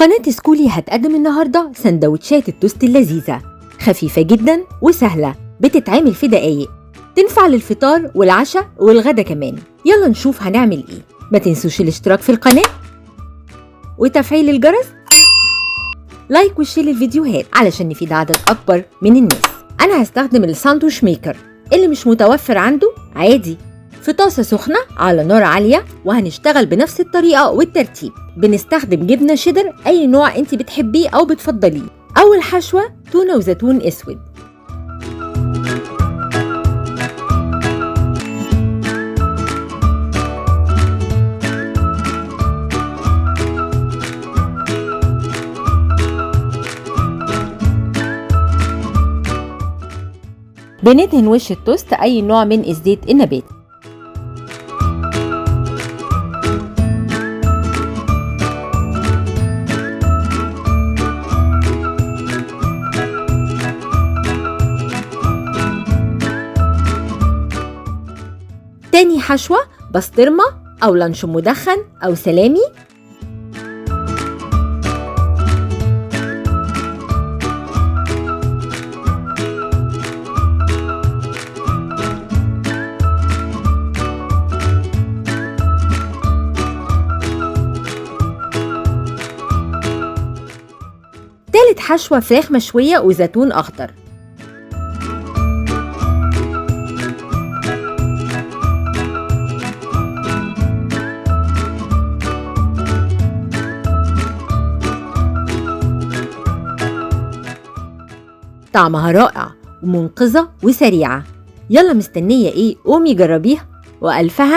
قناة سكولي هتقدم النهاردة سندوتشات التوست اللذيذة، خفيفة جدا وسهلة، بتتعمل في دقايق، تنفع للفطار والعشاء والغدا كمان. يلا نشوف هنعمل ايه. ما تنسوش الاشتراك في القناة وتفعيل الجرس، لايك وشير الفيديوهات علشان نفيد عدد أكبر من الناس. أنا هستخدم الساندويتش ميكر، اللي مش متوفر عنده عادي، في طاسة سخنة على نار عالية، وهنشتغل بنفس الطريقة والترتيب. بنستخدم جبنة شيدر أي نوع انت بتحبيه أو بتفضليه. أول حشوة تونة وزيتون أسود، بندهن وش التوست أي نوع من الزيت النباتي. تاني حشوة بسطرمة أو لانشون مدخن أو سلامي. تالت حشوة فراخ مشوية وزيتون أخضر. طعمها رائع ومنقذة وسريعة. يلا مستنية ايه؟ قومي جربيها وألف هنا.